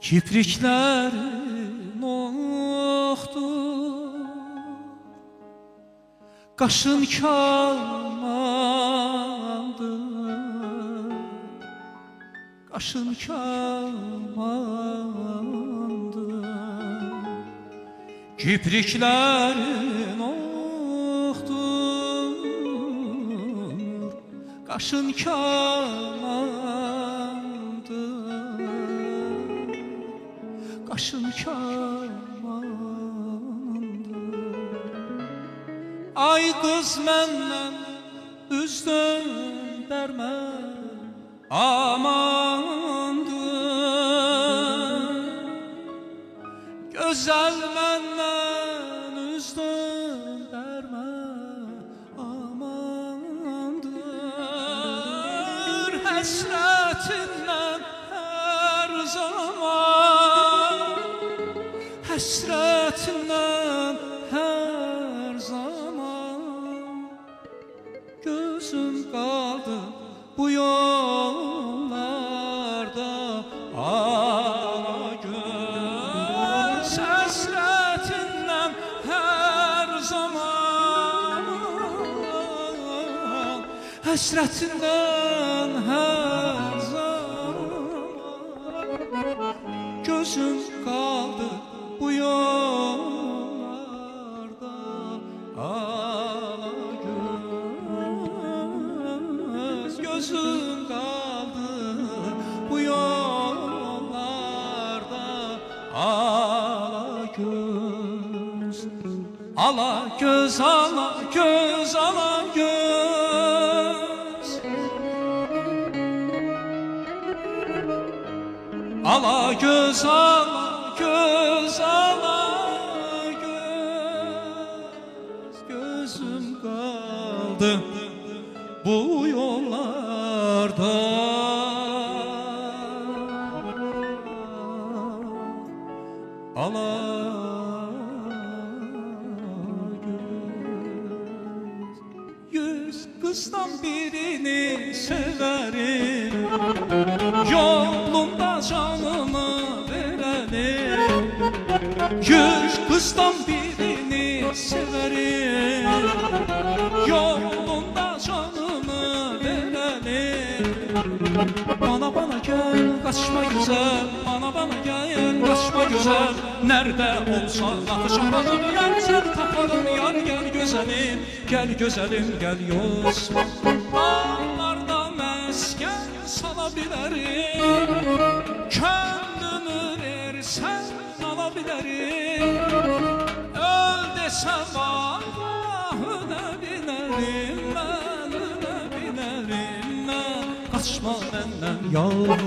Kipriklərin oxdur, qaşın kamandır, qaşın kamandır. Kipriklərin oxdur, qaşın kamandır, qaşın kamandır. Ay qız məndən üz döndərmə, amandır. Gözəl məndən üz döndərmə, amandır. Həsrətindən hər zaman, həsrətindən hər zaman gözüm qaldı bu yollarda. Ana göz həsrətindən hər zaman, həsrətindən hər zaman gözüm qaldı bu yollarda. Ana göz, gözüm qaldı bu yollarda. Ala göz, ala göz, ala göz, ala göz. Ala göz, ala göz, ala göz. Gözüm kaldı bu yollarda. Ala göz, yüz kızdan birini severim, yolunda canımı verelim. Yüz kızdan birini severim, yolunda canımı verelim. Bana gel kaçma güzel, bana gel kaçma güzel. Nerede olsan atışamadım yar, sen taparım yar. Gel güzelim, gel güzelim, gel yosma. Dağlarda mesken salabilirim, kendimi versen alabilirim. Öl desem Allah ölebilirim, ben ölebilirim ben. Kaçma benden yavrum,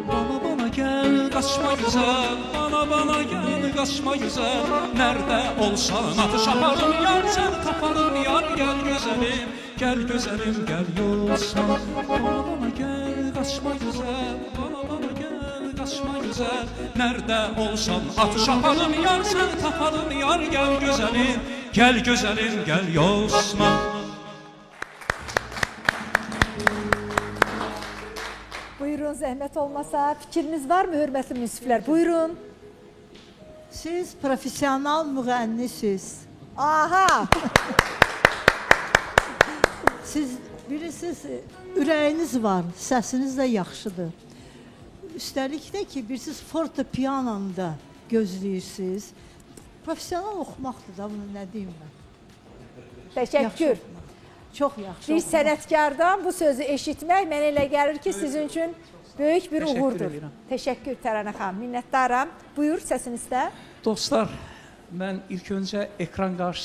bana gel kaçma güzel, bana gel kaçma güzel. Nerede olsan atış yaparım yar, sen taparım yar. Gel güzelim, gel güzelim, gel yosma. Bana gel kaçma güzel, bana gel kaçma güzel. Nerede olsan atış yaparım yar, sen taparım yar. Gel güzelim, gel güzelim, gel yosma. Buyurun, zəhmət olmasa fikriniz var mı hörmətli münsiflər? Buyurun. Siz profesyonel müğənnisiz. Aha! Siz bilirsiniz, ürəyiniz var, səsiniz də yaxşıdır. Üstəlik də ki, bilirsiniz, fortepianonu da gözləyirsiniz. Profesyonel oxumaqdır da, bunu nə deyim mən? Təşəkkür. Çox yaxşı. Bir sənətkardan bu sözü eşitmək mənə elə gəlir ki, sizin üçün böyük bir uğurdur. Təşəkkür Təranə xanım, minnətdaram. Buyur, səsinizdə. Dostlar, mən ilk öncə ekran qarşısında